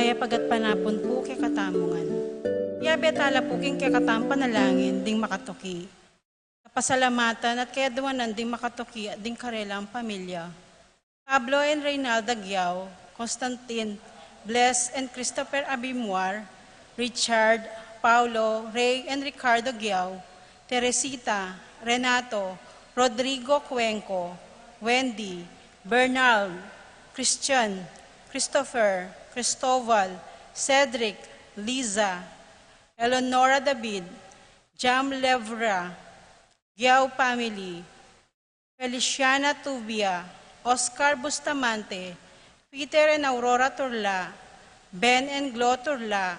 Maya pagat panapon po kay katamungan. Yabetala po king kay panalangin ding makatuki. Kapasalamatan at kaya duwanan ding makatuki at ding karelang pamilya. Pablo and Reynalda Giao, Constantine, Bless and Christopher Abimuar, Richard, Paulo, Ray and Ricardo Giao, Teresita, Renato, Rodrigo Cuenco, Wendy, Bernal, Christian, Christopher, Cristobal, Cedric, Liza, Eleonora David, Jam Levra, Giao Family, Feliciana Tubia, Oscar Bustamante, Peter and Aurora Turla, Ben and Glo Turla,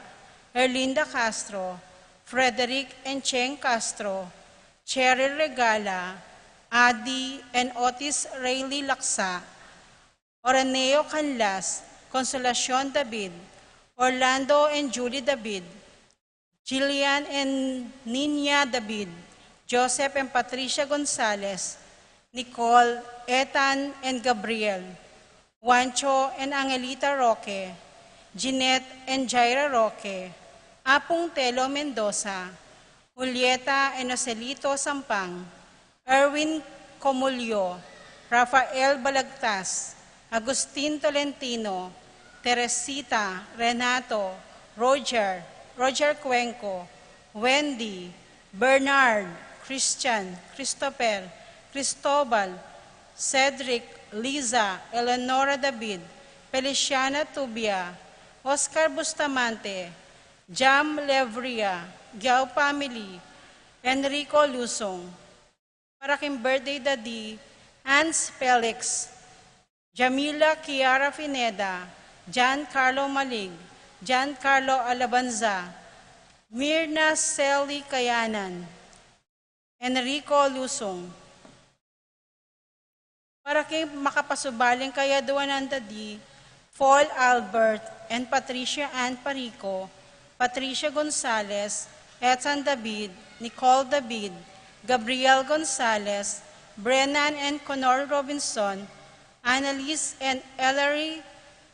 Erlinda Castro, Frederick and Cheng Castro, Cheryl Regala, Adi and Otis Rayleigh Laksa, Oraneo Canlas, Consolacion David, Orlando and Julie David, Jillian and Nina David, Joseph and Patricia Gonzalez, Nicole, Ethan and Gabriel, Juancho and Angelita Roque, Jeanette and Jaira Roque, Apong Telo Mendoza, Julieta and Joselito Sampang, Erwin Comulio, Rafael Balagtas, Agustin Tolentino, Teresita, Renato, Roger Cuenco, Wendy, Bernard, Christian, Christopher, Cristobal, Cedric, Liza, Eleonora David, Feliciana Tubia, Oscar Bustamante, Jam Levria, Giao Family, Enrico Lusong. Para king birthday daddy, Hans Felix, Jamila Kiara Fineda, John Carlo Malig, John Carlo Alabanza, Mirna Selly Kayanan, Enrico Lusong. Para kay makapasubaling kaya duwanan dadi, Paul Albert and Patricia Ann Parico, Patricia Gonzalez, Ethan David, Nicole David, Gabriel Gonzalez, Brennan and Conor Robinson, Annalise and Ellery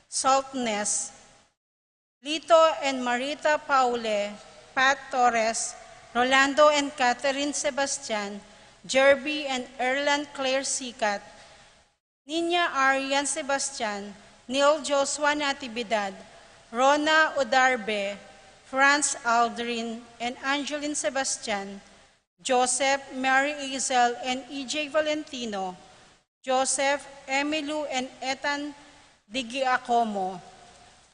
Saltness, Lito and Marita Paule, Pat Torres, Rolando and Catherine Sebastian, Jerby and Erland Claire Sikat, Nina Arian Sebastian, Neil Joshua Natividad, Rona Odarbe, Franz Aldrin, and Angeline Sebastian, Joseph, Mary Isel, and EJ Valentino, Joseph, Emilu, and Ethan Digiacomo,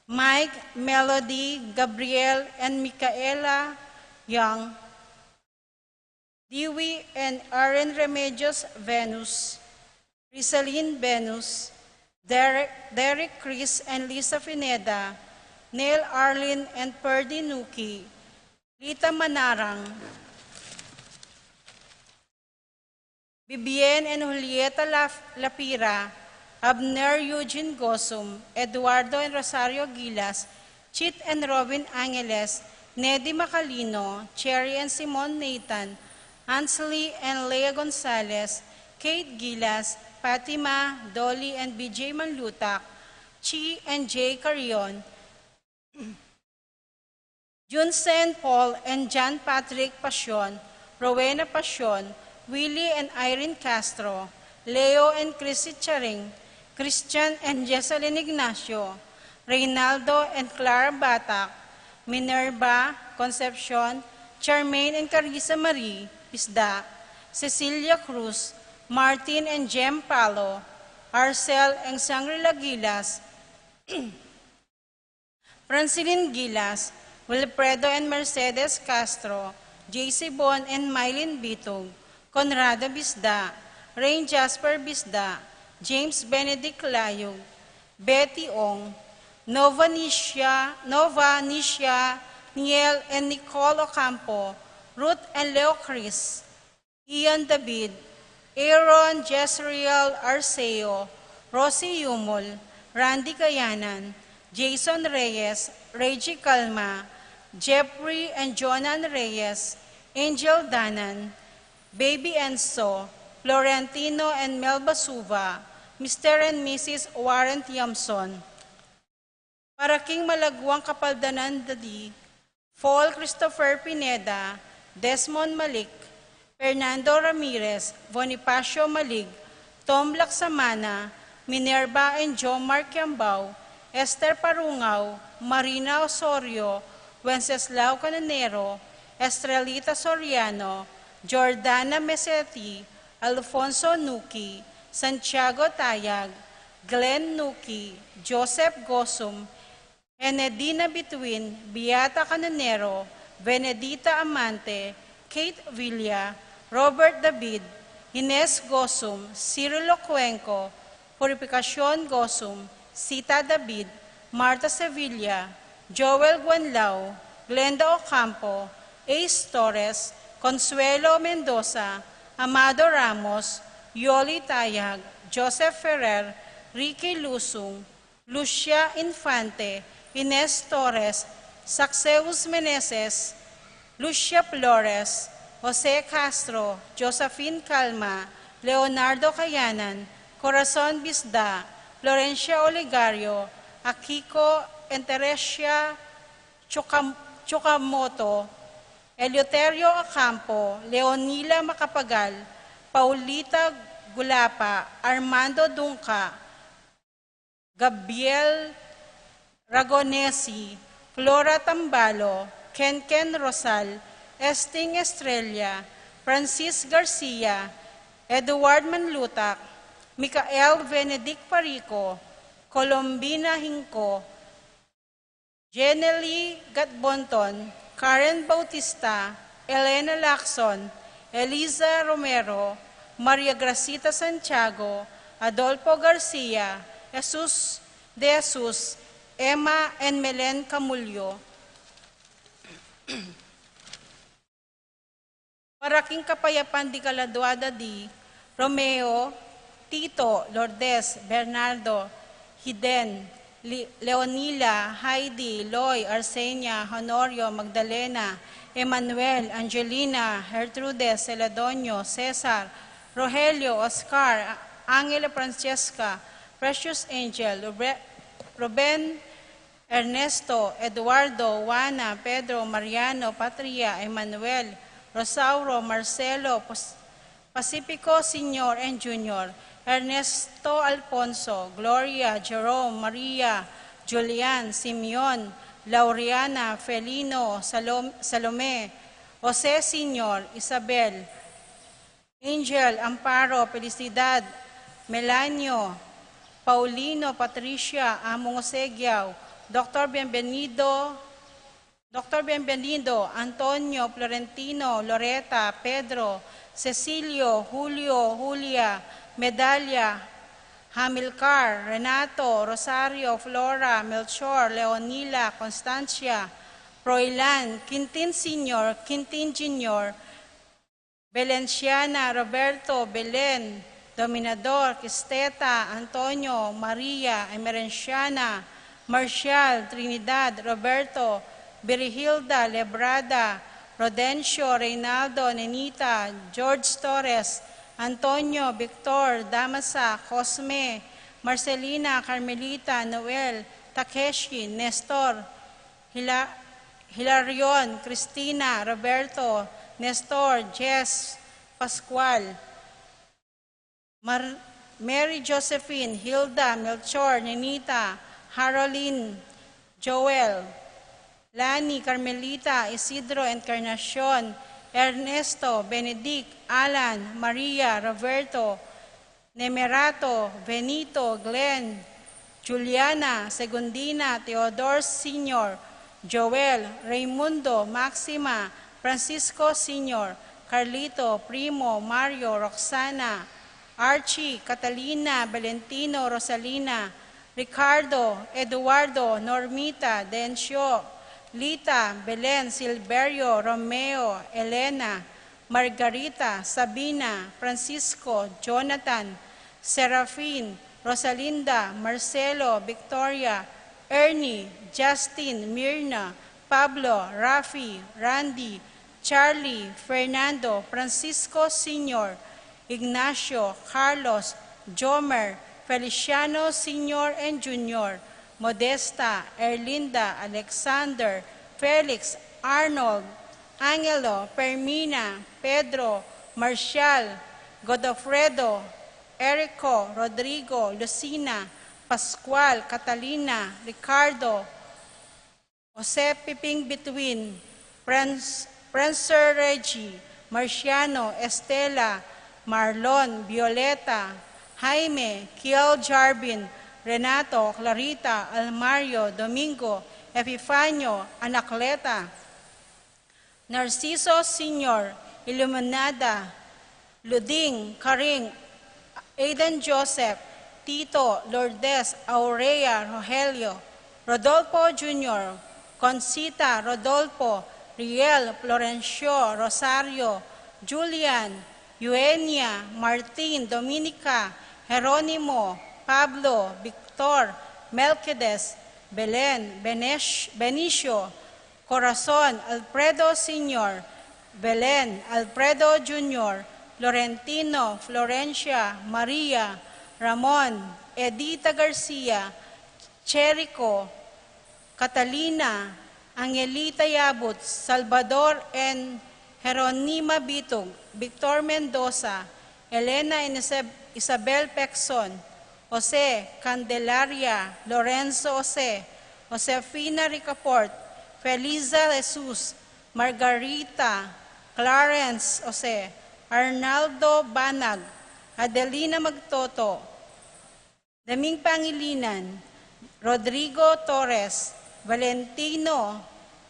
Mike, Melody, Gabriel, and Micaela Young, Dewey and Aaron Remedios Venus, Rizaline Venus, Derek Chris and Lisa Fineda, Neil Arlin and Perdy Nuki, Rita Manarang, Bibien and Julieta Lapira, Abner Eugene Gosum, Eduardo and Rosario Gilas, Chit and Robin Angeles, Neddy Macalino, Cherry and Simon Nathan, Ansley and Lea Gonzalez, Kate Gilas, Fatima, Dolly and BJ Manlutak, Chi and Jay Carion, Junsen Paul and John Patrick Passion, Rowena Passion, Willie and Irene Castro, Leo and Chrissy Charing, Christian and Jesselyn Ignacio, Reynaldo and Clara Batak, Minerva, Concepcion, Charmaine and Carissa Marie, Isda, Cecilia Cruz, Martin and Jem Palo, Arcel and Sangrila Gilas, Francilin Gilas, Wilfredo and Mercedes Castro, JC Bon and Mylene Bitog, Conrado Bisda, Rain Jasper Bisda, James Benedict Layog, Betty Ong, Nova Nisha, Niel and Nicole Ocampo, Ruth and Leo Chris, Ian David, Aaron Jezreel Arceo, Rosie Yumol, Randy Kayanan, Jason Reyes, Reggie Calma, Jeffrey and Jonan Reyes, Angel Danan, Baby Enzo, Florentino and Melba Suva, Mr. and Mrs. Warren Tiamson, Para King Malagwang Kapaldanan Dadi, Paul Christopher Pineda, Desmond Malik, Fernando Ramirez, Bonifacio Malig, Tom Laksamana, Minerva and Jomar Kiambao, Esther Parungaw, Marina Osorio, Wenceslao Cananero, Estrelita Soriano, Jordana Mesetti, Alfonso Nuki, Santiago Tayag, Glenn Nuki, Joseph Gosum, Enedina Bituin, Beata Cananero, Benedita Amante, Kate Villa, Robert David, Ines Gosum, Cirilo Cuenco, Purificacion Gosum, Sita David, Marta Sevilla, Joel Guanlao, Glenda Ocampo, Ace Torres, Consuelo Mendoza, Amado Ramos, Yoli Tayag, Joseph Ferrer, Ricky Lusung, Lucia Infante, Ines Torres, Saxeus Meneses, Lucia Flores, Jose Castro, Josephine Calma, Leonardo Cayanan, Corazon Bisda, Florencia Oligario, Akiko Enteresia Chukamoto, Eleuterio Acampo, Leonila Macapagal, Paulita Gulapa, Armando Dunca, Gabriel Ragonesi, Flora Tambalo, Ken Rosal, Esting Estrella, Francis Garcia, Edward Manlutak, Micael Benedict Parico, Colombina Hinco, Jenely Gatbonton, Karen Bautista, Elena Lacson, Eliza Romero, Maria Gracita Santiago, Adolfo Garcia, Jesus de Jesus, Emma and Melen Camulyo. Para King Kapayapan di Caladuada di Romeo, Tito, Lourdes, Bernardo, Hiden, Leonila, Heidi, Loy, Arsenia, Honorio, Magdalena, Emmanuel, Angelina, Gertrudes, Celadonio, Cesar, Rogelio, Oscar, Angela Francesca, Precious Angel, Ruben, Ernesto, Eduardo, Juana, Pedro, Mariano, Patria, Emmanuel, Rosauro, Marcelo, Pacifico Senior and Junior, Ernesto Alfonso, Gloria, Jerome, Maria, Julian, Simeon, Laureana, Felino, Salome, Jose Senior, Isabel, Angel, Amparo, Felicidad, Melanio, Paulino, Patricia, Among Osegiao, Dr. Bienvenido, Antonio, Florentino, Loreta, Pedro, Cecilio, Julio, Julia, Medalia, Hamilcar, Renato, Rosario, Flora, Melchor, Leonila, Constancia, Proilan, Quintin Senior, Quintin Junior, Belenciana, Roberto, Belen, Dominador, Quisteta, Antonio, Maria, Emerenciana, Marcial, Trinidad, Roberto, Berihilda, Lebrada, Rodencio, Reynaldo, Nenita, George Torres, Antonio, Victor, Damasa, Cosme, Marcelina, Carmelita, Noel, Takeshi, Nestor, Hilarion, Cristina, Roberto, Nestor, Jess, Pascual, Mary Josephine, Hilda, Melchor, Nenita, Haroline, Joel, Lani, Carmelita, Isidro, Encarnacion, Ernesto, Benedict, Alan, Maria, Roberto, Nemerato, Benito, Glenn, Juliana, Segundina, Teodoro Sr., Joel, Raimundo, Maxima, Francisco Sr., Carlito, Primo, Mario, Roxana, Archie, Catalina, Valentino, Rosalina, Ricardo, Eduardo, Normita, Dencio, Lita, Belen, Silverio, Romeo, Elena, Margarita, Sabina, Francisco, Jonathan, Serafin, Rosalinda, Marcelo, Victoria, Ernie, Justin, Mirna, Pablo, Rafi, Randy, Charlie, Fernando, Francisco Sr., Ignacio, Carlos, Jomer, Feliciano Sr. and Jr., Modesta, Erlinda, Alexander, Felix, Arnold, Angelo, Permina, Pedro, Marcial, Godofredo, Erico, Rodrigo, Lucina, Pascual, Catalina, Ricardo, Jose Piping Bituin, Prancer Reggie, Marciano, Estela, Marlon, Violeta, Jaime, Kiel Jarvin, Renato, Clarita, Almario, Domingo, Epifanio, Anacleta, Narciso Sr., Iluminada, Luding, Karing, Aidan Joseph, Tito, Lourdes, Aurea, Rogelio, Rodolfo Jr., Concita, Rodolfo, Riel, Florencio, Rosario, Julian, Eugenia, Martin, Dominica, Jeronimo, Pablo, Victor, Melquides, Belen, Benicio, Corazon, Alfredo Sr., Belen, Alfredo Jr., Florentino, Florencia, Maria, Ramon, Edita Garcia, Cherico, Catalina, Angelita Yabut, Salvador N. Jeronima Bitog, Victor Mendoza, Elena Isabel Pexon, Jose Candelaria, Lorenzo Jose, Josefina Ricaport, Feliza Jesus, Margarita, Clarence Jose, Arnaldo Banag, Adelina Magtoto, Daming Pangilinan, Rodrigo Torres, Valentino,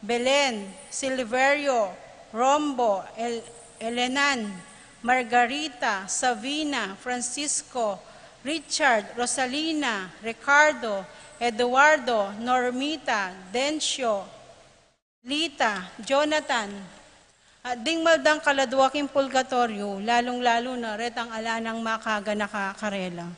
Belen, Silverio, Rombo, Elenan, Margarita, Savina, Francisco, Richard, Rosalina, Ricardo, Eduardo, Normita, Dencio, Lita, Jonathan, at ding maldang kaladwaking pulgatoryo, lalong-lalo na retang alanang makaga nakakarela.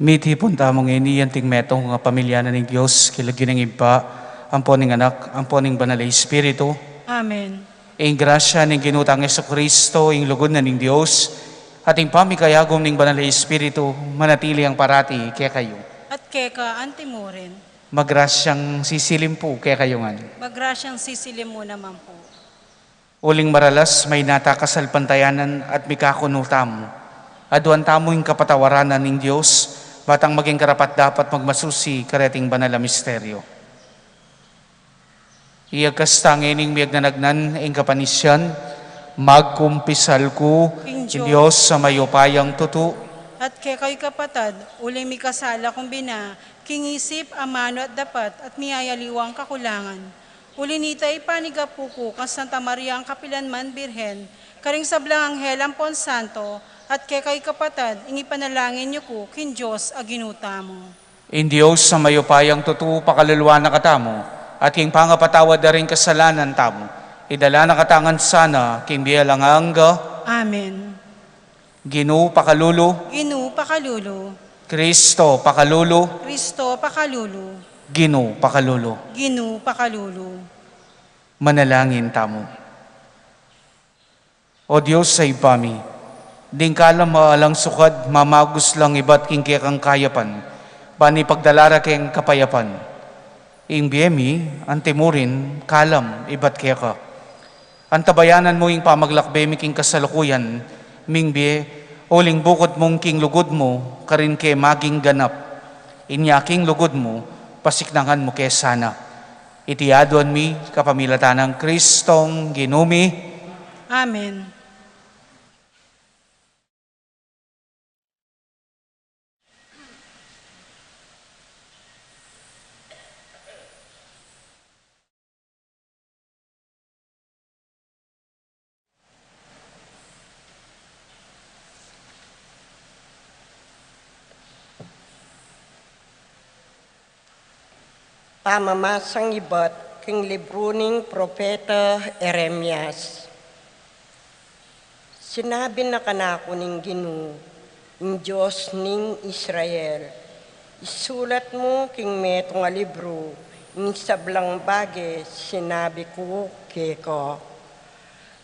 Miti punta mong iniyan ting metong nga pamilya na ng Diyos, kilagin ng iba, ang poning anak, ang poning banal na Espiritu. Amen. Ing grasya ng ginutang Yesu Kristo, ing lugod na ng Diyos, at ing pamikayagom ng banal na Espiritu, manatili ang parati kaya kayo. At keka antimurin. Magrasyang sisilim po kaya kayo nga. Magrasyang sisilim mo naman po. Uling maralas may natakasal pantayanan at mikakunutam. Aduan tamo yung kapatawaranan ng Diyos, batang maging karapat dapat magmasusi kareting banal na misteryo. Iyagkastang ining miyag na nagnan ing kapanisyan, magkumpisal ko, King Diyos sa mayopayang tutu, At kekay kapatad, uling mi kasala kung bina, kingisip, amano at dapat, at miyayaliwang kakulangan. Uli nita ipanigapuko ka Santa Maria ang Kapilanman Birhen, karing sablang anghel ang Ponsanto, at kekay kapatad, ingi panalangin niyo ko, kin Diyos aginuta mo. in Diyos sa mayopayang tutu, pakaluluwa na katamo, at king pangapatawad na rin kasalanan tamo, idala na katangan sana, king biyalang angga, Amen. Ginu pakalulu, Ginu pakalulu, Kristo pakalulu, Kristo pakalulu, Ginu pakalulu. Ginu pakalulu. Manalangin tamo. O Diyos sa ipami, ding kalam maalang sukad, mamagos lang iba't king kang kayapan, bani pagdalara keng kapayapan. Ing biyemi, antimurin, kalam, iba't ka. Antabayanan mo ing pamaglakbemi king kasalukuyan, ming biye, uling bukod mong king lugod mo, karin ke maging ganap. Inya king lugod mo, pasiknangan mo ke sana. Itiadon mi, kapamilatan ng Kristong ginumi. Amen. Pamamasang iba't king libro ning Propeta Eremias. Sinabi na kanako ning Ginoo, ing Diyos ning Israel, isulat mo king meto nga libro, ing sablang bage sinabi ko keko.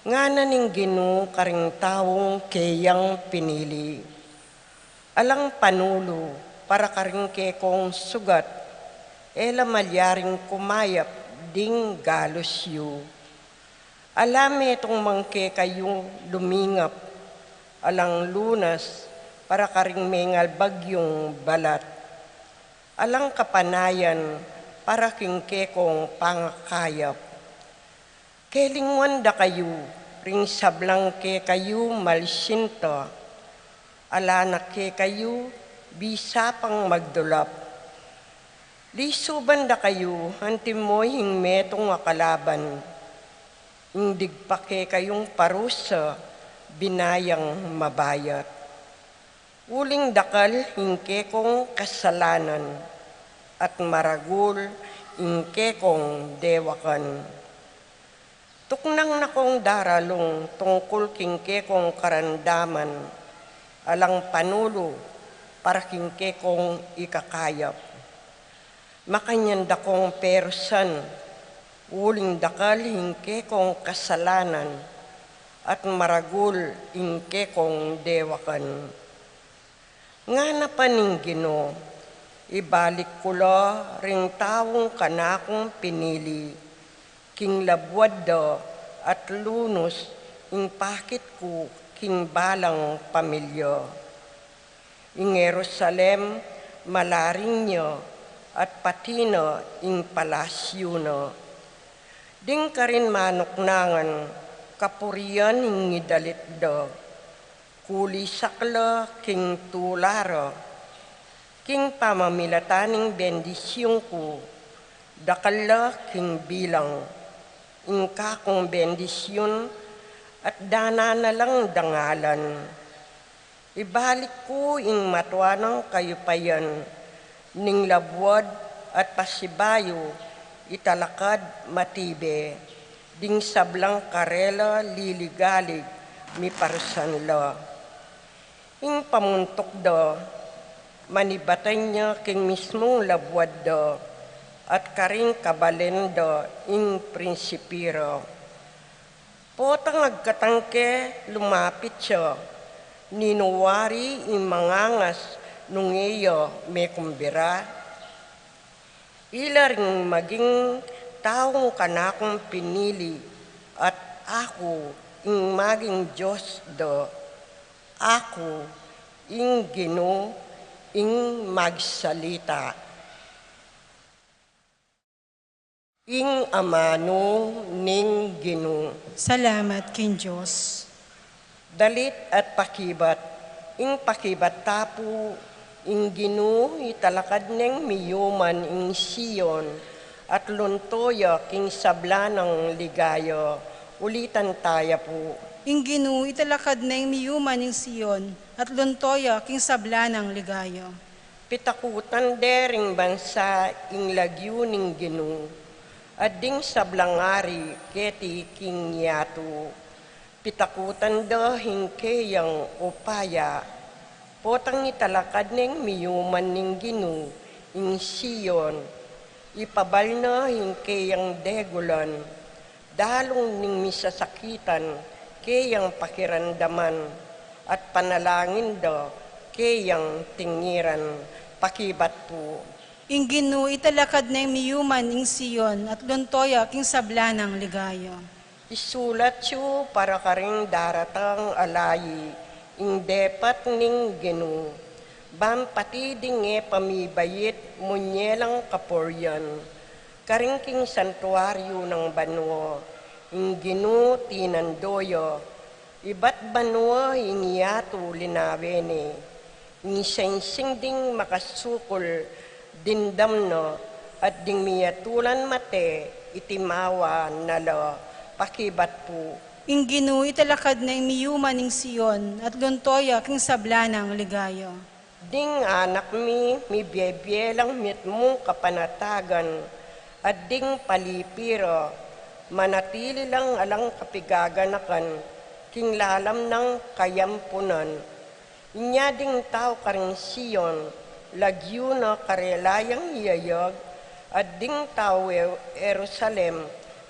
Nga na ning Ginoo karing taong kayang pinili. Alang panulo para karing kekong sugat, ela malyaring kumayap ding galos yu. Alam itong mangke kayong lumingap, alang lunas para karing mengal bagyong balat. Alang kapanayan para kingke kong pangakayap. Kelingwan da kayo, ring sablang ke kayo malsinta. Ala na ke kayo, bisa pang magdulap. Lisuban da kayo, antimoy hing metong akalaban. Indig pa ke kayong parusa, binayang mabayat. Uling dakal hingke kong kasalanan, at maragul hingke kong dewakan. Tuknang na kong daralong tungkol kingke kong karandaman, alang panulo para kingke kong ikakayap. Makanyanda kong persan, uling dakal hingke kong kasalanan, at maragul hingke kong dewakan. Nga na paning Ginoo, ibalik ko la ring taong kanakong pinili, king labwad da at lunos ing pakit ko king balang pamilya. Ing Jerusalem malaring niya, at pati na ing palasyo na. Ding ka rin manuknangan, kapurian ing idalit da, kuli sakla king tulara, king pamamilataning bendisyong ko, dakala king bilang, ing kakong bendisyon at dana na lang dangalan. Ibalik ko ing matwanang kayupayan, ning labwad at pasibayo, italakad matibe, ding sablang karela liligalig, mi parsanla. Ing pamuntok da, Manibatay niya king mismong labwad do, at karing kabalendo ing prinsipiro. Potang agkatangke lumapit siya, ninuwari ing mangangas nung iyo may kumbira. Ila ring maging taong kanakong pinili, at ako ing maging Diyos do. Ako ing Ginoo ing magsalita. Ing amano ning Ginoo. Salamat king Diyos. Dalit at pakibat, ing pakibat tapo, ing Ginoo italakad neng miyuman ing Siyon, at luntoya king sabla ng ligayo, ulitan taya po. Ing Ginoo italakad na ing miyuman ing Siyon, at luntoya king sabla ng ligayo. Pitakutan dering bansa ing lagyo ning Ginoo, at ding sablangari keti king yato. Pitakutan do hingkeyang upaya, potang italakad neng miyuman ning Ginoo ing Siyon, ipabal na hingkeyang degulan, dalong ning misasakitan, kayang pakirandaman, at panalangin do, kayang tingiran, pakibat po. Ing Ginoo italakad na ing miyuman ing Siyon, at luntoya king sabla ng ligayo. Isulat siyo para karing daratang alayi, ing depat ning Ginoo. Bam pati dinge pamibayit munyelang kaporyan, karing king santuaryo ng banwa, ing Ginoo tinandoyo, iba't banwa ing yato linawene, ing singsing ding makasukol, dindamno, at ding miyatulan mate, itimawa nalo, pakibat po. Ing Ginoo italakad na ing miyuman ing Siyon, at luntoya king sabla ng ligayo. Ding anak mi biyebyelang mitmong kapanatagan, at ding palipiro, manatili lang alang kapigaganakan, king lalam ng kayampunan. Inya ding tao karing Siyon, lagyo na karelayang iyayag, at ding tao Jerusalem,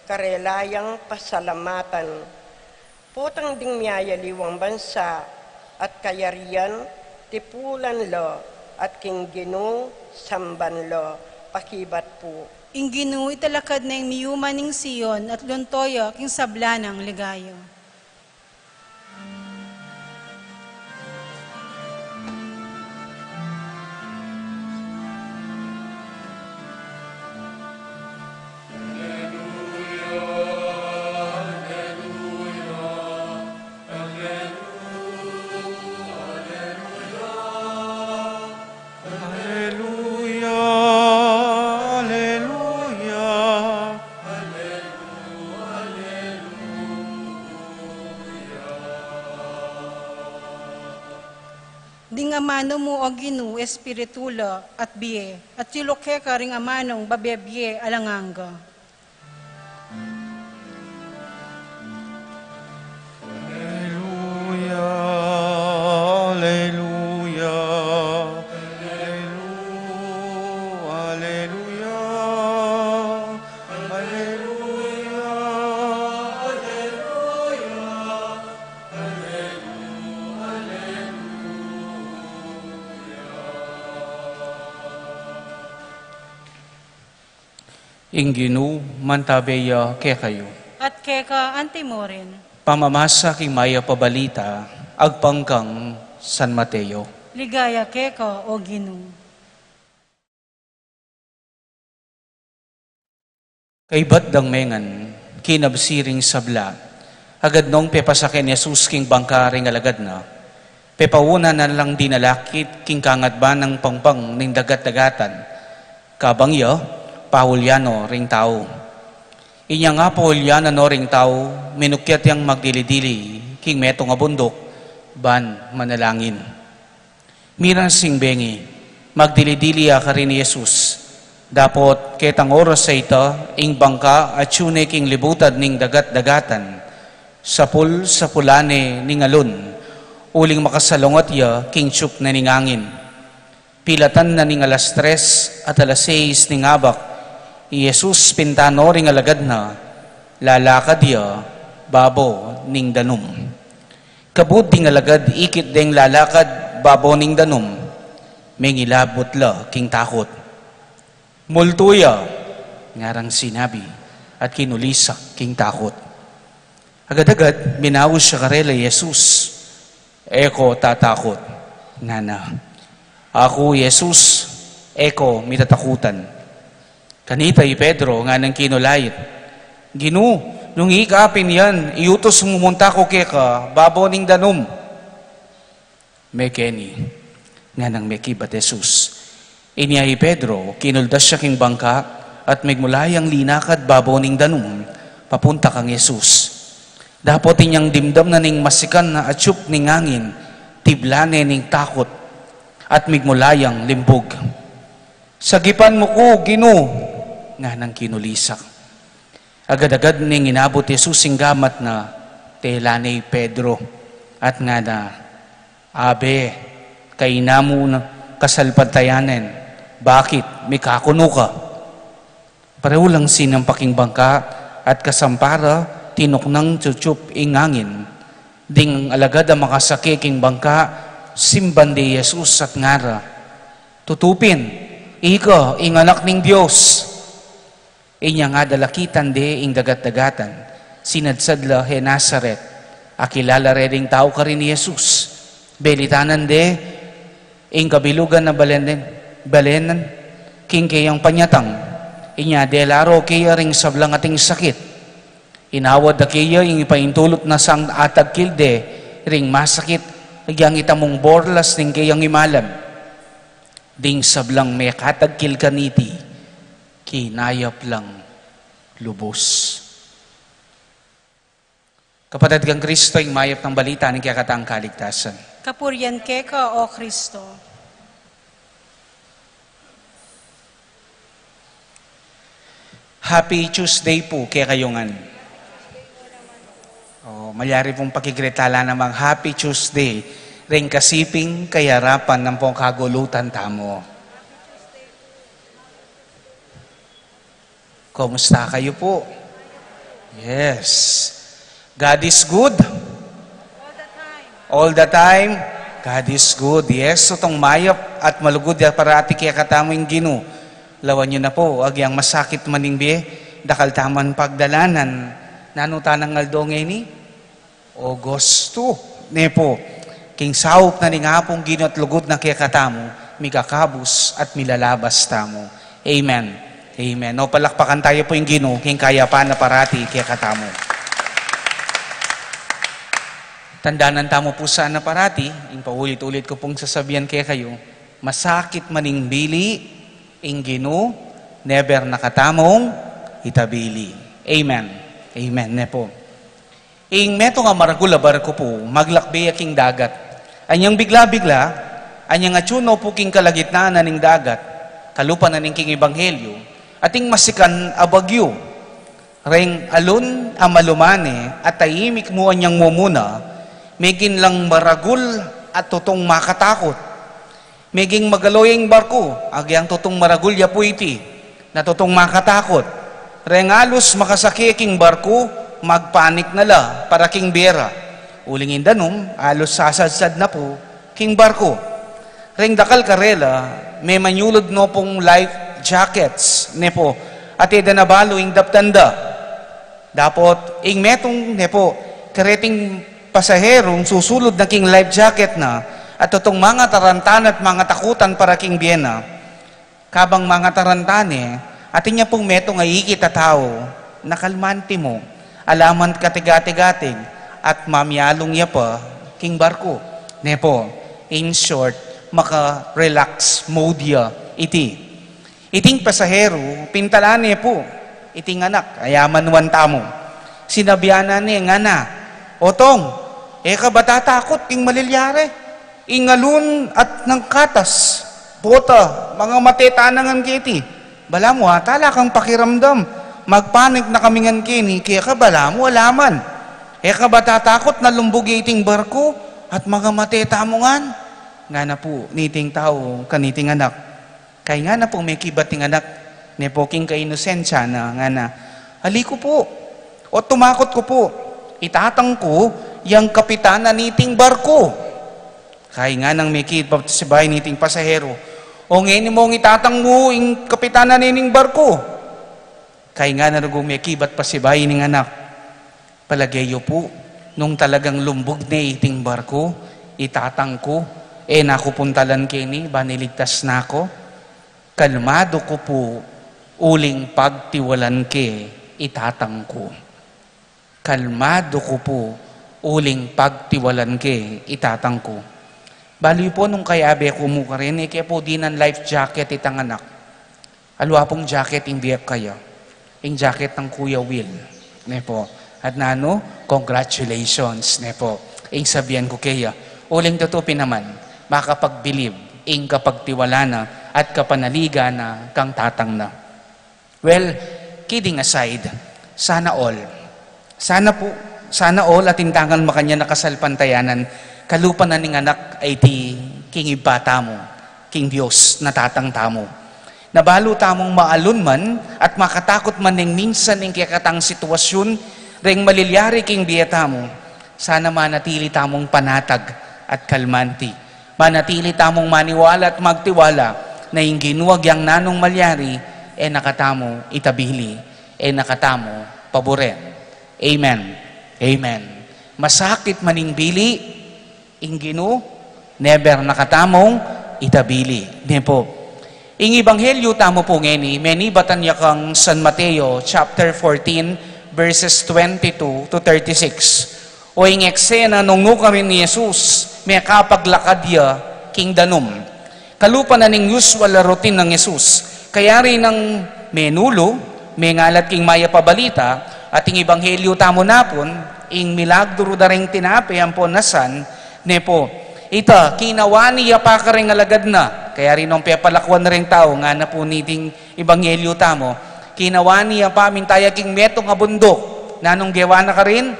karelayang pasalamatan. Potang ding miyayaliwang bansa, at kayarian, tipulan lo, at king Ginoo samban lo, pakibat po. Ing Ginoo italakad na ing miyuman ing Siyon, at luntoya king sabla ng ligayo. Ding amano mo o Ginoo espiritula at biye, at tiloke ka ring amanong babebye alanganga. Alleluia, alleluia, alleluia, alleluia, Ing Ginoo mantabeya ke kayo. At keka antimorin. Pamamasa king maya pabalita, agpangkang San Mateo. Ligaya keka o Ginoo. Kaibat dang mengan, kinabsiring sabla, agad nung pepasakin Jesus king bangkaring alagad na, pepawuna na lang dinalakit king kangatba ng pangpang ning dagat-dagatan, kabangyo, pahulyano ring tao. Inya nga pahulyano no ring tao, minukyat yang magdili-dili, king meto nga bundok, ban manalangin. Miran sing bengi, magdili-dili ka rin ni Jesus. Dapot ketang oras sa ito, ing bangka at syune king libutad ning dagat-dagatan, sapul sa pulane ning alun, uling makasalungot ya king tsyuk na ningangin. Pilatan na ning alas 3 at alas 6 ning abak, Jesus pintano ring alagad na, lalakad ya, babo ning danum. Kabud ding alagad, ikit ding lalakad, babo ning danum, mengilabot la king takot. Multuya, ngarang sinabi, at kinulisak king takot. Agad-agad, minawos siya karela Jesus. Eko tatakot, ngana. Ako, Jesus, eko mitatakutan. Kanitay Pedro nga nang kinulayit. Ginu, nung ikapin yan, iutos mumunta ko keka, babo ning danum. Mekeni, nga nang mekibat Jesus. Inyay Pedro, kinuldas siya king bangka at migmulayang linakad babo ning danum, papunta kang Jesus. Dapat inyang dimdam na ning masikan na atsyup ning angin, tiblane ning takot, at migmulayang limbog. Sagipan mo ko, Ginu, nga nang kinulisak. Agad-agad ning inabot Jesus sing gamat na telanay Pedro, at nga na, abe, kaina mo na kasalpantayanen, bakit may kakuno ka? Pareho lang sinang paking bangka at kasampara, tinuknang tsuchup ingangin, ding alagad ang makasakiking bangka, simban de Jesus at ngara. Tutupin, ika, inganak ning Diyos. Inya nga dalakitan de ing dagat-dagatan, sinadsadla he Nazaret, akilala reding tao ka rin ni Jesus. Belitanan de, ing kabilugan na balenan, king kayang panyatang, inya de laro kaya ring sablang ating sakit. Inawad na kaya ing ipaintulot na sang atag kilde, ring masakit, nagyang itamong borlas ning kayang imalam. Ding sablang may katagkil kaniti, kinayap lang lubos. Kapatid kang Kristo, yung mayap ng balita ng kiyakataang kaligtasan. Kapurian ka, O Kristo. Happy Tuesday po kaya kayongan. Mayari pong pakigretala namang Happy Tuesday, ring kasiping kayarapan ng pong kagulutan tamo. Kumusta kayo po? Yes. God is good. All the time. God is good. Yes, so tong mayap at malugod para ati kaya katamo yung Ginu. Lawan nyo na po, agyang masakit maning biye, dakal taman pagdalanan, nanutanang ngaldong ni Agosto. Ne po, king saup na ningapong Ginu at lugod na kaya katamo, mikakabus at milalabas tamo. Amen. Amen. No, palakpakan tayo po yung Ginu, king kaya pa na parati kaya katamo. Tandaanan tamo po sana parati, yung paulit-ulit ko pong sasabihan kaya kayo, masakit maning bili, ing Ginu, never nakatamong itabili. Amen. Amen. Ne po. Ing meto nga maragulabar ko po, maglakbay aking dagat. Anyang bigla-bigla, anyang atsuno po king kalagitnaan na ning dagat, kalupan na ning king ebanghelyo, ating masikan abagyo. Reng alun amalumane at tahimik mo anyang mumuna, megin lang maragul at tutong makatakot. Meging magaloyeng barko, agyang tutong maragulya po iti, na tutong makatakot. Reng alos makasakiking barko, magpanik na la para king bera. Ulingin danum, alos sasadsad na po, king barko. Reng dakal karela, may manyulod no pong life jackets, ne po, at idanabalo ing daptanda. Dapot, ing metong, ne po, kareting pasaherong susulod na king life jacket na, at tutong mga tarantan at mga takutan para king biyena. Kabang mga tarantane, atin niya pong metong ayikit at tao, nakalmanti mo, alaman katigating at mamyalong niya pa king barko. Nepo, in short, maka-relax mode ya iti. Iting pasahero, pintalan niya po, iting anak, ayaman wan tamo. Sinabianan niya nga na, Otong, ka ba tatakot king malilyare? Ingalun at ng katas, bota, mga matetanangan kiti. Bala mo ha, tala kang pakiramdam. Magpanik na kamingan kini, kaya ka bala mo alaman. Ka ba tatakot na lumbog iting barko at mga matetamongan? nga na po, niting tao, kaniting anak. Kay nga na po may kibating anak, ne po king ka-inosensya na nga na, ali ko po, o tumakot ko po, itatang ko, yang kapitana niting barko. Kay nga nang may kibay niting pasahero, o ngayon mo itatang mo, yung kapitana niting barko. Kay nga na may kibat pasibay ning anak, palagayo po, nung talagang lumbog na iting barko, itatang ko, nakupuntalan kini, baniligtas na ako, kalmado ko po, uling pagtiwalan ke, itatang ko. Kalmado ko po, uling pagtiwalan ke, itatang ko. Bali po nung kayabe ko mo ka rin, kaya po di ng life jacket itang anak. Alwa pong jacket, hindi kaya. Yung jacket ng Kuya Will. Ne po. At nano, congratulations. Ne po. Yung sabihan ko kaya. Uling tutupin naman, makapag-believe, yung kapagtiwala na, at kapanaliga na kang tatang na. Well, kidding aside, sana all. Sana all at intangan makanya nakasalpantayanan, kalupan na ning anak ay ti king ibata mo, king Diyos na tatang tamo. Nabalo tamong maalun man at makatakot man ning minsan ning kikatang sitwasyon, ring malilyari king biyeta mo. Sana manatili tamong panatag at kalmanti. Manatili tamong maniwala at magtiwala na yung ginuwag yang nanong malyari, nakatamo itabili, nakatamo paboren. Amen. Amen. Masakit maning bili, inginu, never nakatamong itabili. Di po. Ing Ebanghelyo tamo po ngeni, meni batanya kang San Mateo chapter 14 verses 22 to 36. O ing eksena nung kami ni Jesus, may kapaglakad ya king danum. Kalupa na ning usual routine ng Jesus. Kaya rin ng menulo, may ngalat king maya pabalita, at ing Ebanghelyo tamo napon, ing milagro da ring tinapi ang po nasan, ne po, ita, kinawani ya pa ka rin alagad na. Kaya rin nung pepalakwan na rin tao, nga na po niting Ebanghelyo tamo, kinawani ya pa mintaya king metong abundok, na nung gewa na ka rin,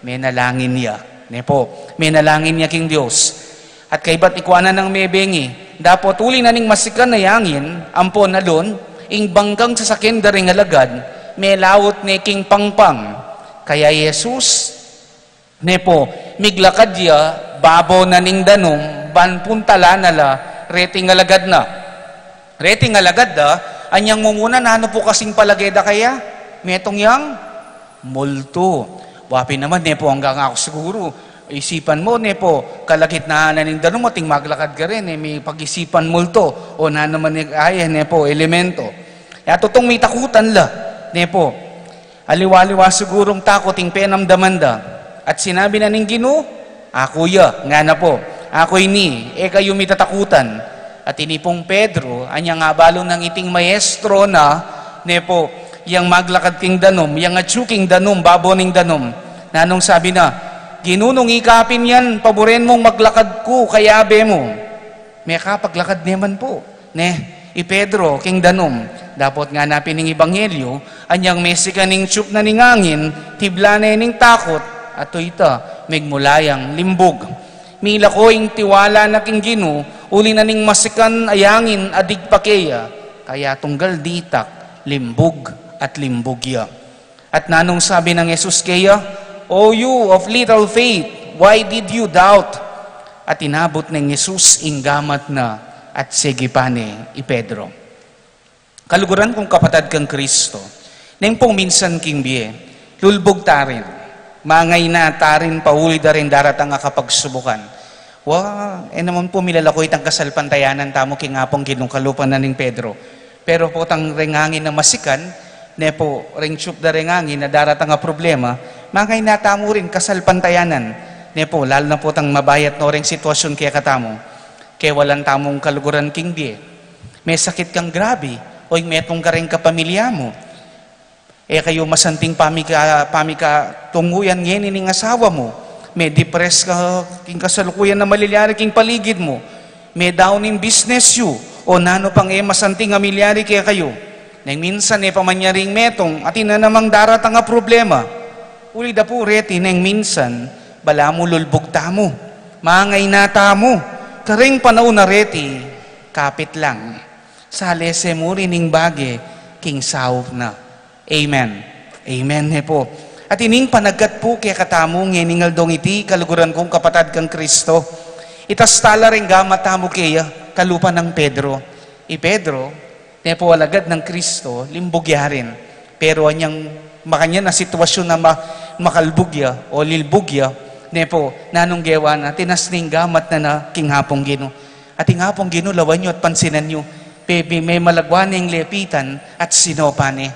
may nalangin niya. Ne po, may nalangin niya king Diyos. At kay ba't ikuanan ng mebengi, dapat uli na ning masikan na yangin, ampo na lon, ing banggang sasakin da rin alagad, may lawot ni king pangpang. Kaya Jesus, ne po, miglakad ya, babaw na ning danong, banpuntala nala, rating alagad na. Rating alagad da, anyang mumuna na ano po kasing palageda kaya? Metong yang multo. Wapi naman, ne po, hanggang ako siguro, isipan mo, ne po, kalagitnaan na ning danong, mating maglakad ka rin, may pag-isipan multo, o na naman, ay, ne po, elemento. Kaya totong may takutan la, ne po, aliwaliwa sigurong takoting penamdaman da, at sinabi na ning Ginoo, ako ya, nga na po, ako'y ni, kayo may tatakutan. At inipong Pedro, anya nga balong ng iting maestro na, ne po, yang maglakad king danom, yang atsuking danom, baboning danom, na nung sabi na, ginunong ikapin yan, paboren mong maglakad ko, kaya abe mo. May kapaglakad naman po, ne, Pedro, king danom, dapat nga napin ng Ebanghelyo, anyang mesika ning tsup na ningangin, tibla na ning takot, ato ita, megmulayang limbog. Mila ko ing tiwala na king Ginoo, uli na ning masikan ayangin adig pakeya, kaya tunggal ditak, limbog at limbogya. At nanong sabi ng Jesus kaya, O you of little faith, why did you doubt? At inabot ng Jesus inggamat na at segipane Pedro. Kaluguran kong kapatid kang Kristo, nang pong minsan king biye, lulbog tarin, mangay na tarin pauli da rin daratang akapagsubukan. Naman po milalakoy tang kasalpantayanan tamo king apong ginungkalupan na ning Pedro. Pero po tang rengangin na masikan, ne po ring tsup da rengangin na daratang nga problema, mangay na tamo rin kasalpantayanan. Ne po, lalo na po tang mabayat no ring sitwasyon kaya katamo, kaya walang tamong kaluguran king biye. May sakit kang grabe, o metong ka rin kapamilya mo. Kayo masanting pamika tunguyan ngayon ining asawa mo. May depress ka king kasalukuyan na malilyari king paligid mo. May down in business you. O nano pang masanting amilyari kaya kayo. Nang minsan pamanyaring metong at ina namang daratang nga problema. Uli da po reti nang minsan bala mo lulbog tamo. Mangay na tamo. karing panahon na reti, kapit lang. Sa lese mo rining bage, king sawop na. Amen. Amen he po. At ining panagkat po kaya katamong ngeningal dong iti kaluguran kong kapatad kang Kristo. Itas tala rin gamat tamo kaya kalupa ng Pedro. Pedro, ne po alagad ng Kristo, limbugya rin. Pero anyang makanya na sitwasyon na makalbugya o lilbugya, ne po, nanong gewa na tinasning gamat na kinghapong gino. At inghapong gino, lawan nyo at pansinan nyo, may malagwan yung lepitan at sinopane.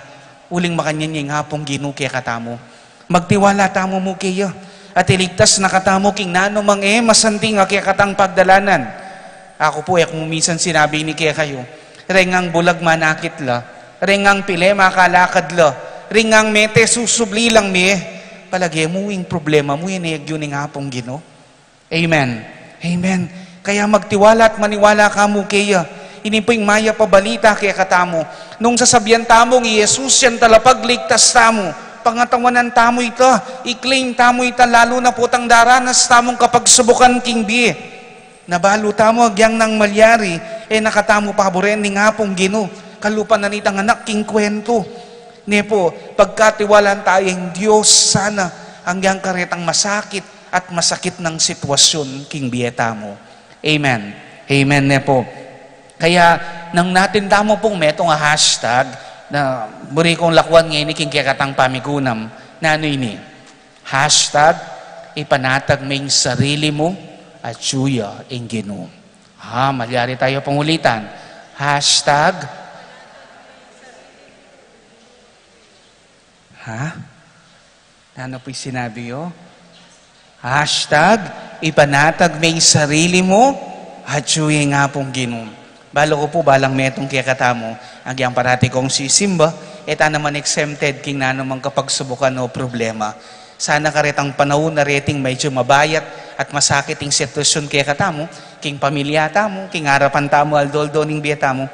Uling makanyan yung hapong gino kaya katamo. Magtiwala tamo mo kaya. At iligtas na katamo king nano masanting kaya katang pagdalanan. Ako po, kung minsan sinabi ni kaya kayo, rengang bulag manakit la, rengang pile makalakad la, rengang mete susubli lang mi, palagi mo yung problema mo, yun yung hapong gino. Amen. Amen. Kaya magtiwala at maniwala ka mo kaya. Ini po yung maya pabalita kaya katamo. Nung sasabihan tamong, Jesus yan talapagligtas tamo. Pangatawanan tamo ita, i-claim tamo ita, lalo na po tang daranas tamong kapag subukan king bi. Nabalo tamo, agyang nang malyari, nakatamo paboren ning hapong gino. Kalupa na nitang anak king kwento. Nepo, pagkatiwalaan tayong Diyos sana, hanggang karetang masakit at masakit ng sitwasyon king bieta mo. Amen. Amen, Nepo. Kaya, nang natin tamo pong metong hashtag, na muri kong lakwan ngayon king kakatang pamigunam, na ano ini? Hashtag, ipanatag mo yung sarili mo at suya ang Ginoo. Malyari tayo pangulitan. Hashtag, ano po'y sinabi yo? Hashtag, ipanatag mo yung sarili mo at suya nga pong Ginoo. Balo ko po, balang metong kaya katamo, agyang parati kong sisimba, eta naman exempted king na namang kapag subukan o problema. Sana karetang panahon na rating medyo mabayat at masakit yung sitwasyon kaya katamo, king pamilya tamo, king harapan tamo, aldoldo ning biya tamo,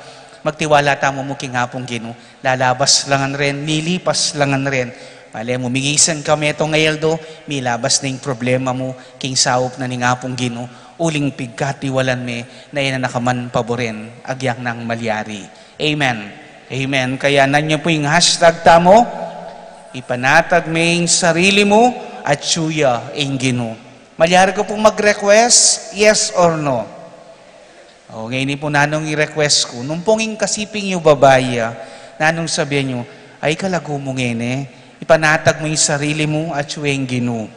magtiwala tamo mo king hapong Ginoo. Lalabas langan rin, nilipas langan rin. Mali mo, migisan ka metong ngayaldo, milabas na yung problema mo, king sawop na ning hapong Ginoo. Uling pigkatiwalan me na inanakaman paboren agyang ng malyari. Amen. Amen. Kaya nanyo po yung hashtag tamo, ipanatag me yung sarili mo at suya ang Ginoo. Malyari ko pong mag-request, yes or no? O, ngayon po nanong i-request ko. Nung pong kasiping yung babaya, nanong sabihin nyo, ay kalago mo ngene, ipanatag mo yung sarili mo at suya ang Ginoo.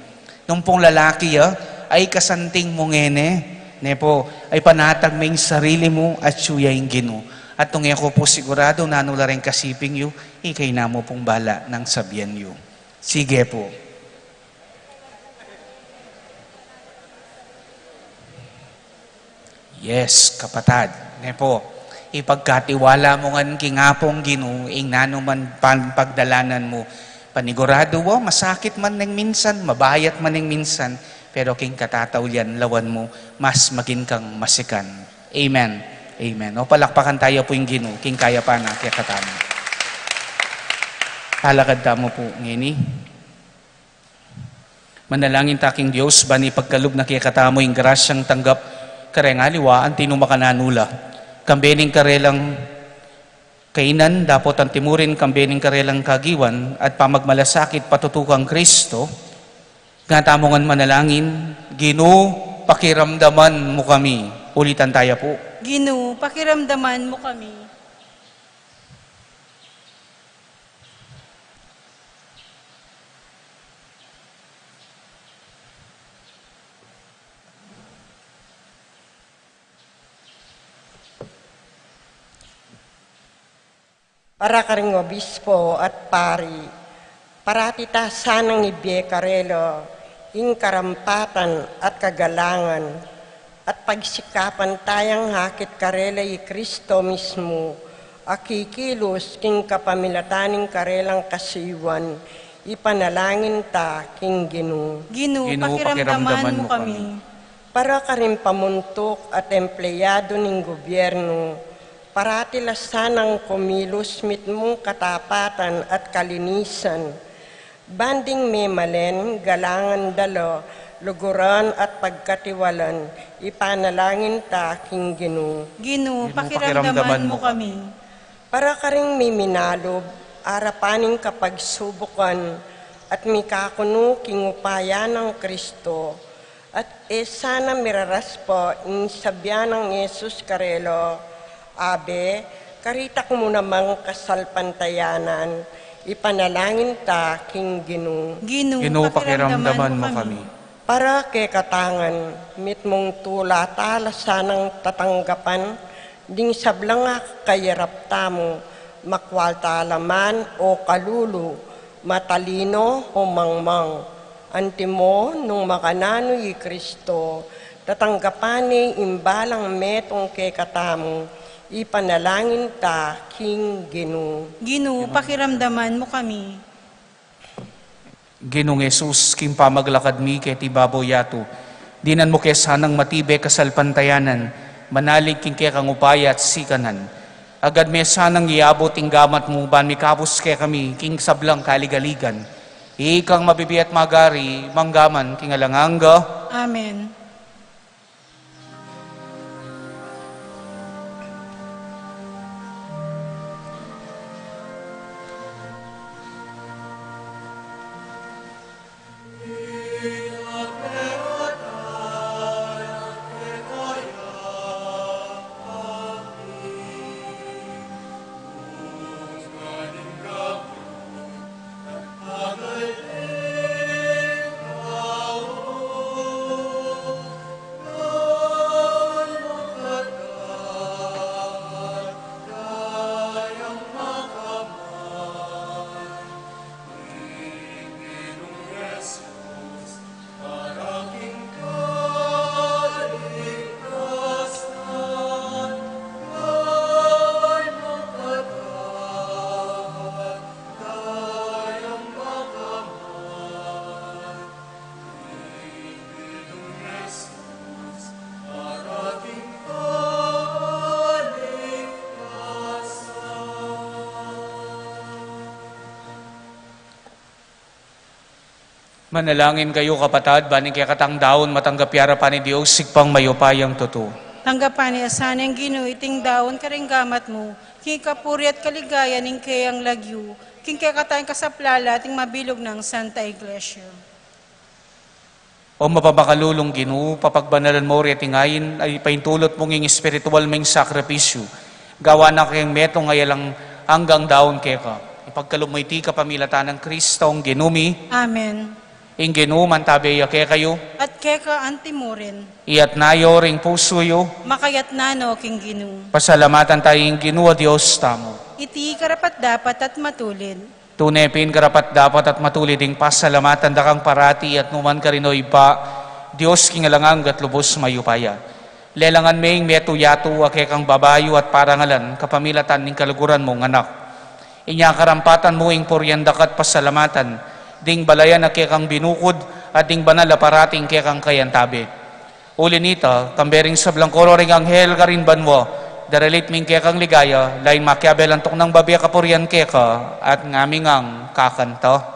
Nung pong lalaki, ay kasanting mo ngene, nepo, ay panatag mo yung sarili mo at suya yung Ginoo. At nung ako po sigurado, nanula rin kasiping yu, ikay na mo pong bala ng sabihan yu. Sige po. Yes, kapatad. Nepo, ipagkatiwala mo ngan kingapong Ginoo, ing nanuman pagdalanan mo. Panigurado mo, masakit man ng minsan, mabayat man ng minsan, pero king katataw yan, lawan mo, mas maging kang masikan. Amen. Amen. O palakpakan tayo po yung Ginoo, king kaya pa na kaya katamo. Halakad tamo po, ngini. Manalangin taking Diyos, bani pagkalub na kaya katamo yung grasyang tanggap, karengaliwaan, tinumakananula. Kambening karelang kainan, dapat ang timurin kambening karelang kagiwan, at pamagmalasakit patutukang Kristo, nga tamongan manalangin, Ginoo, pakiramdaman mo kami. Ulitan tayo po. Ginoo, pakiramdaman mo kami. Para karing obispo at pari, parati ta sanang ibye karelo, ing karampatan at kagalangan, at pagsikapan tayang hakit karela i Kristo mismo, akikilos king kapamilataning karelang kasiwan, ipanalangin ta king Ginoo. Ginoo, pakiramdaman mo kami. Para karing pamuntok at empleyado ning gobyerno, parati sanang kumilos mit mong katapatan at kalinisan, banding memalen, galangan dalo, luguran at pagkatiwalan, ipanalangin ta king Ginoo. Ginoo, Ginoo, pakiramdaman mo kami. Para ka ring miminalob, arapaning kapagsubukan, at mikakuno king upaya ng Kristo, at sana miraras po in sabya ng Yesus Karelo, Abe, karitak mo namang kasalpantayanan, ipanalangin ta king Ginoo. Ginoo, pakiramdaman mo kami. Para kay katangan, mit mong tula talasan ng tatanggapan, ding sablanga kayarap tamo, makwalta laman o kalulu, matalino o mangmang. Antimo nung makanano y Kristo, tatanggapani imbalang metong kay katamo, ipanalangin ta king Ginoo. Ginoo, pakiramdaman mo kami. Ginong Jesus, king pamaglakad mi ket ibabaw yato. Dinan mo kesanang matibe kasalpantayanan, manalig king kang upaya at sikanan. Agad me sanang iabot ing gamat mo, ban mi kapos ke kami, king sablang kaligaligan. Ikang mabibiyat magari, manggaman king alanganga. Amen. Manalangin kayo kapatad, baning kaya katang daon matanggap yara pa ni Diyos, sigpang mayupayang totoo. Tanggapan niya sana ang Ginoo iting daon karing gamat mo, king kapuri at kaligaya ning kayang lagyu, king kaya katayang kasaplala ating mabilog ng Santa Iglesia. O mapabakalulong Ginoo, papagbanalan mo rin atingayin, ay paintulot mong yung espiritual mong sakripisyo. Gawa na kayong metong ngayalang hanggang daon kaya ka. Ipagkalumayti ka pamilatan ng Kristong Ginumi, Amen. ing Ginuman tabiya kaya kayo, At keka antimurin, iyat nayo ring puso yo, makayat nano king Ginoo. pasalamatan tayong Ginoo Diyos tamo. Iti karapat dapat at matulid. Tunepin karapat dapat at matulid ing pasalamatan dakang parati at numan karinoy pa, Diyos kingalangang gat lubos mayupaya. Lelangan may metuyato akekang babayo at parangalan kapamilatan ning kaluguran mong anak. Inya karampatan mo ing poryandakat pasalamatan, ding balayan na kekang binukod at ding banal na parating kekang kayantabi. Uli nita, kambering sa blangkoro ring anghel ka rin banwa, daralit ming kekang ligaya, lain makiabel antok ng babiya kapurian keka, at ngaming ang kakanta.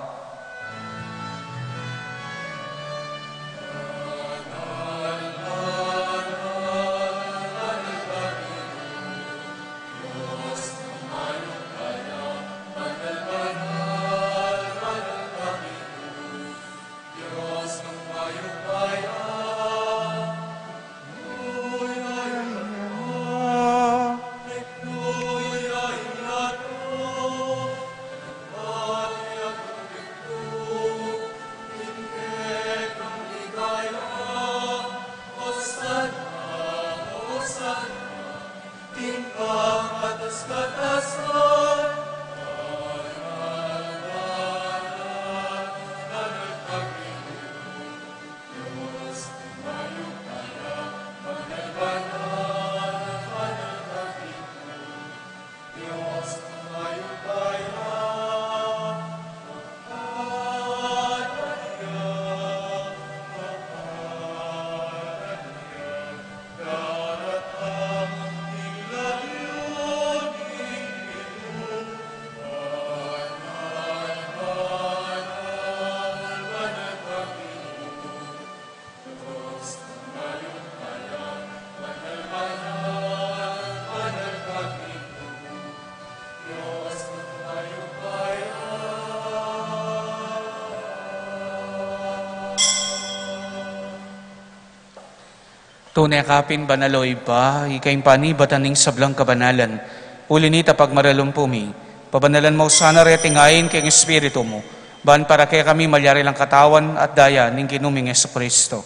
Tunay kapin banaloy pa, ikayong panibatan ng sablang kabanalan. Ulinita pagmaralong pumi, pabanalan mo sana retingayin kayong espiritu mo. Ban para kaya kami malyari lang katawan at daya ng kinuming Kristo.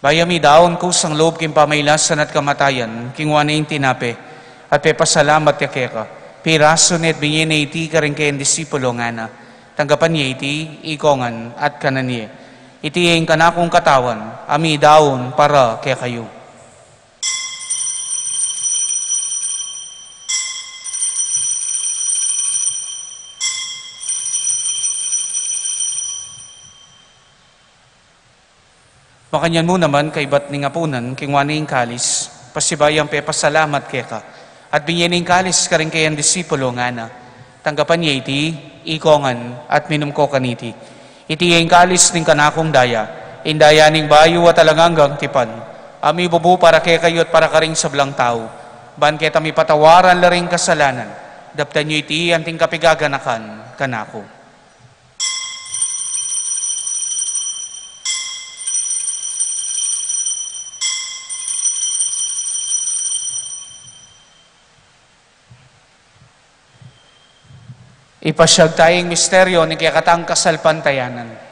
Bayami daon ko sang loob king pamaylasan at kamatayan, king wanayin tinape, at pepasalamat ya keka. Piraso net binyin na iti ka rin kayong disipulo nga na. Tanggapan niya iti, ikongan at kananiye. Iti yung kanakong katawan, ami daon para kaya kayo. Makanyan mo naman kay bat ni ngapunan, king wanaing kalis, pasibayang pepasalamat keka. At binyaning kalis ka rin kayang disipulo nga na. Tanggapan niya iti, ikongan at minum ko kaniti. Iti yung kalis ning kanakong daya, indaya ning bayo at talanganggang tipan. Ami bubu para kay kayo at para karing sablang tao. Ban kita mi patawaran laring kasalanan. Daptan nyo iti anting kapigaganakan kanako. Ipasyag tayong misteryo ni kayakatang kasalpantayanan.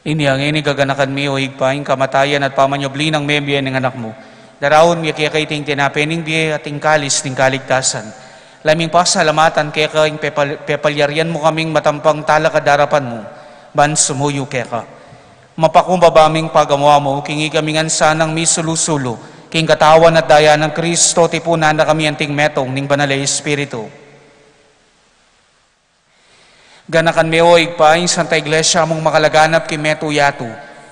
Ini ang inigaganakan mi o higpaing kamatayan at pamanyobli ng membiya ng anak mo. Darawon mi kaya kay ting tinapening biya at ting kalis ting kaligtasan. Laming pasalamatan kaya kaing pepalyarian mo kaming matampang talakadarapan mo. Ban sumuyo kaya ka. Mapakumbabaming pagamuha mo, kingi kaming ansanang mi sulusulo, king katawan at daya ng Kristo, tipunan na kami anting metong ning banalay Espiritu. Ganakan mi o igpaing Santa Iglesia mong makalaganap ki meto yatu.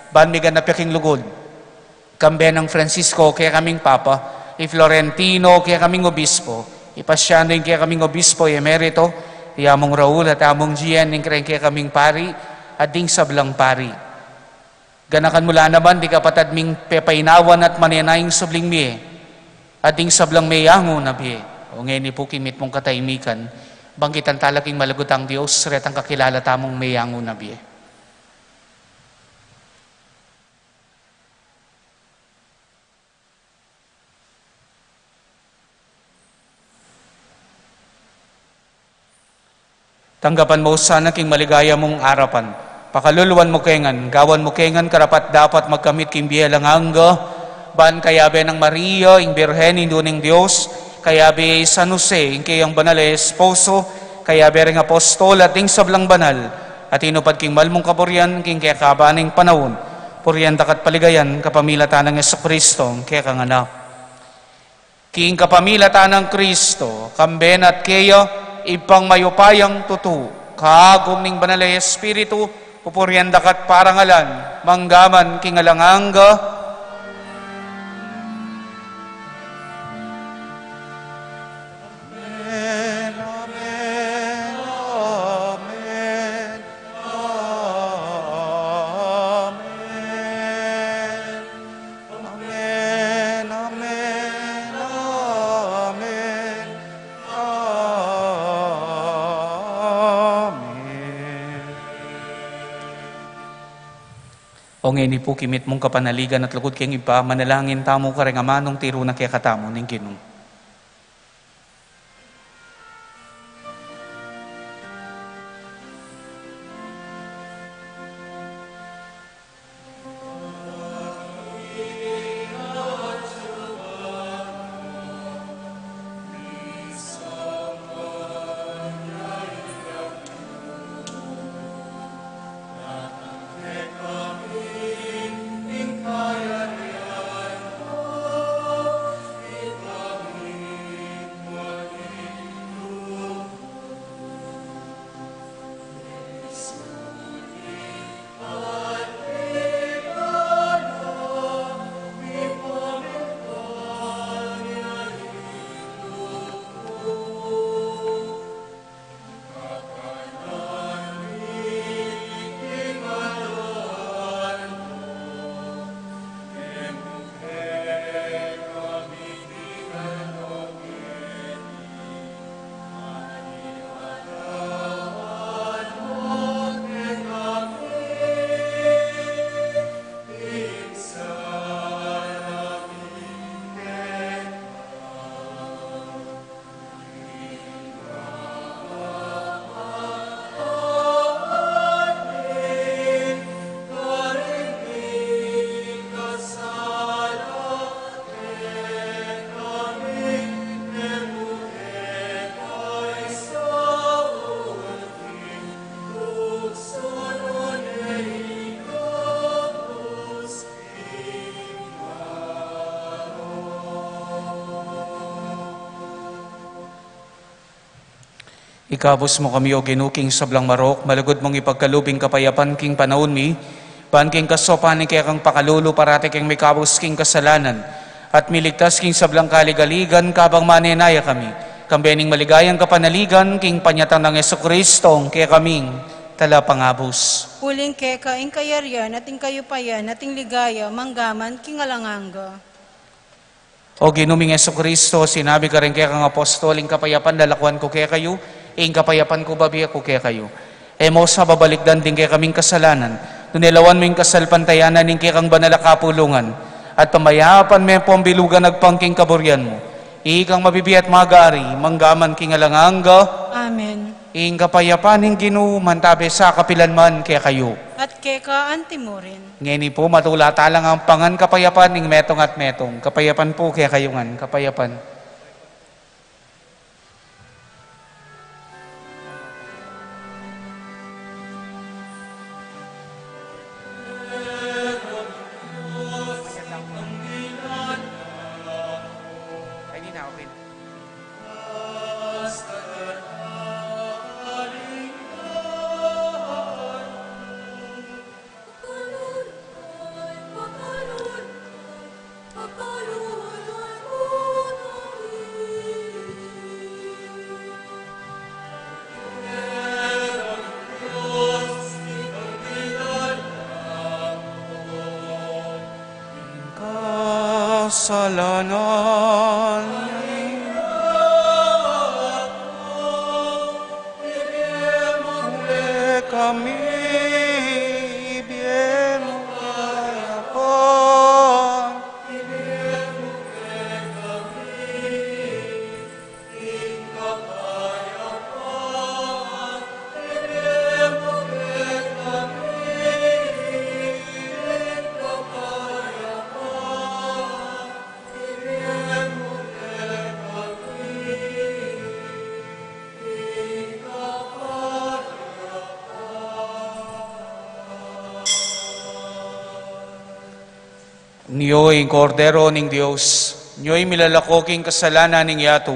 Ban mi ganap yaking lugod. Kambe ng Francisco kaya kaming Papa, i Florentino kaya kaming Obispo, ipasyano yung kaya kaming Obispo emerito, among Raul at among Gian yung kaya kaming pari, at ding sablang pari. Ganakan mula naman di kapatad ming pepainawan at manenayang subling mi, at ding sablang mayango na bi. O ngayon po kimit mong katahimikan, banggitan talaking malagutang Diyos, retang kakilala tamong mayango na biye. Tanggapan mo sana king maligaya mong arapan. Pakaluluan mo kengan, gawan mo kengan karapat dapat magkamit king biya lang hangga, ban kayabe ng Maria, ing Birhen, induning Diyos, kaya be San Jose, ing kayang banal esposo, kaya be ring apostol at ing sablang banal, at inupad king malmong kapuryan, king kaya kabaning panahon, puryan takat paligayan, kapamilatan ng Jesucristo, kaya kang anak. King kapamilatan ng Kristo, kamben at kaya, ipang mayupayang tutu, kaagom ning banal Espiritu, pupuryan dakat parangalan, manggaman king alanganga, o ngayon po kimit mong kapanaligan at lugod kayong iba, manalangin tamo ka rin amanong tiro na kaya katamo ng Ginoo. Ikabos mo kami o ginuking sablang marok, malagod mong ipagkalubing kapayapan king panahon mi, pan king kasopanin kaya kang pakalulu parate king may kabos king kasalanan, at miligtas king sablang kaligaligan kabang maninaya kami, kambening maligayang kapanaligan king panyatang ng Jesucristong kaya kaming tala pangabos. Puling keka ing kayaryan at ing kayupayan at ing ligaya manggaman king alanganga. O ginuming Jesucristo, sinabi ka rin kaya kang apostoling kapayapan, dalakuan ko kaya kayo, ing kapayapan ko babiya ko kaya kayo. Emo sa babalikdan din kaya kaming kasalanan, nunilawan mo yung kasalpantayanan ning kaya kang banala kapulungan, at pamayapan mo yung pambilugan nagpangking kaburyan mo. Ikang mabibiyat magari, manggaman king alanganga, Amen. ing kapayapan ning ginuman tabi sa kapilan man kaya kayo. At keka antimurin. Ngeni po matulata lang ang pangan kapayapan ning metong at metong. Kapayapan po kaya kayo ngan, kapayapan. Kasalanan kami bien kayapan Niyo'y kordero ning Dios, niyo'y milalakoking kasalanan ning yato,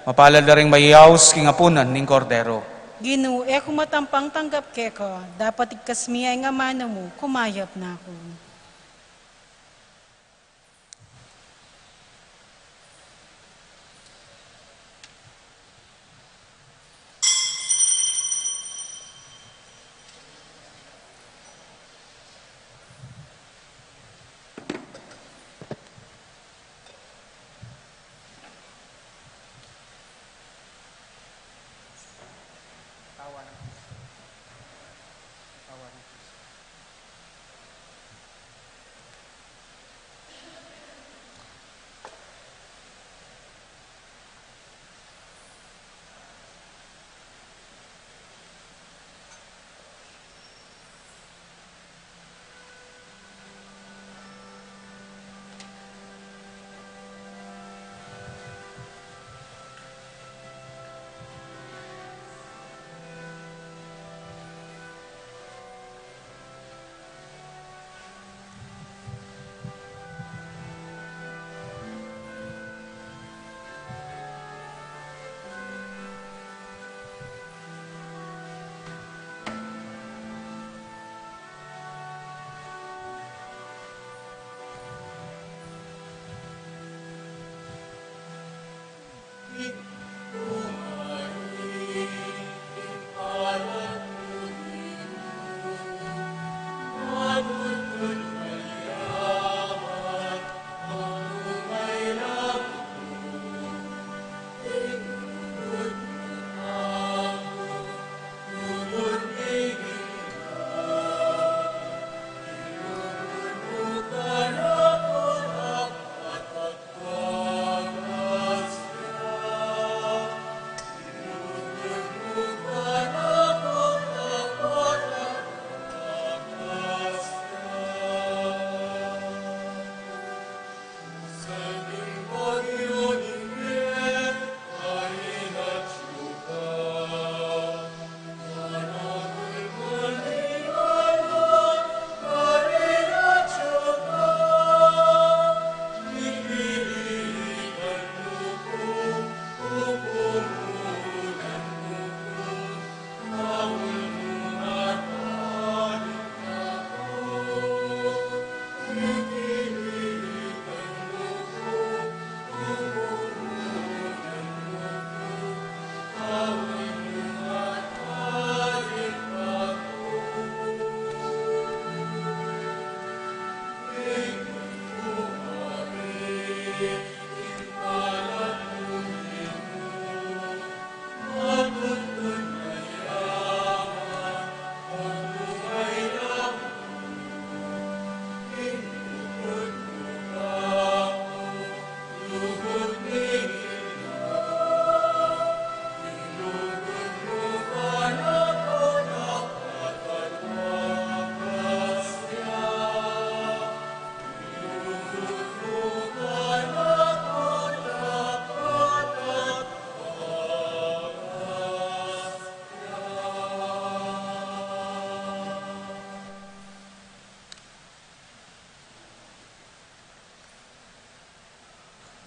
mapalad na ring mayaws king apunan ning kordero. Ginu, kung matampang tanggap keka, dapat ikasmiyay nga mana mo, kumayap na ako.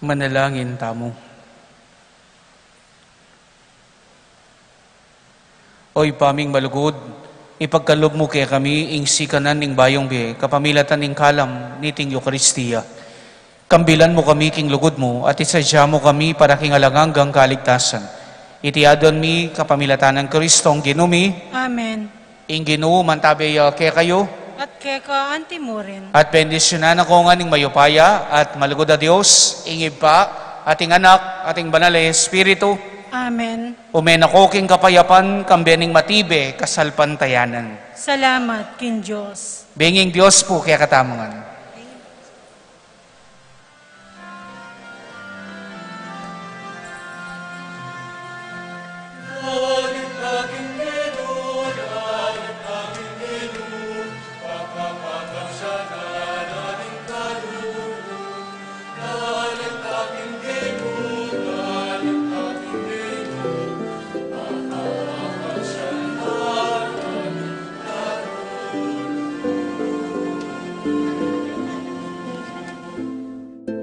Manalangin tamo. Oy paming malugod, ipagkalob mo kaya kami ing sikanan ning bayong biye, kapamilatan ning kalam niting Eucharistia. Kambilan mo kami king lugod mo at isadya mo kami para king alanganggang kaligtasan. Itiadon mi kapamilatan ng Kristong ginumi, Amen. ing Ginoo mantabi kaya kayo, At keka antimurin. at bendisyonan ako nga ning mayupaya at malugod na Diyos, ing iba, ating anak, ating banal na Espiritu, Amen. umen ako king kapayapan, kambening matibe, kasalpantayanan. Salamat kin Diyos. Benging Diyos po kaya katamangan.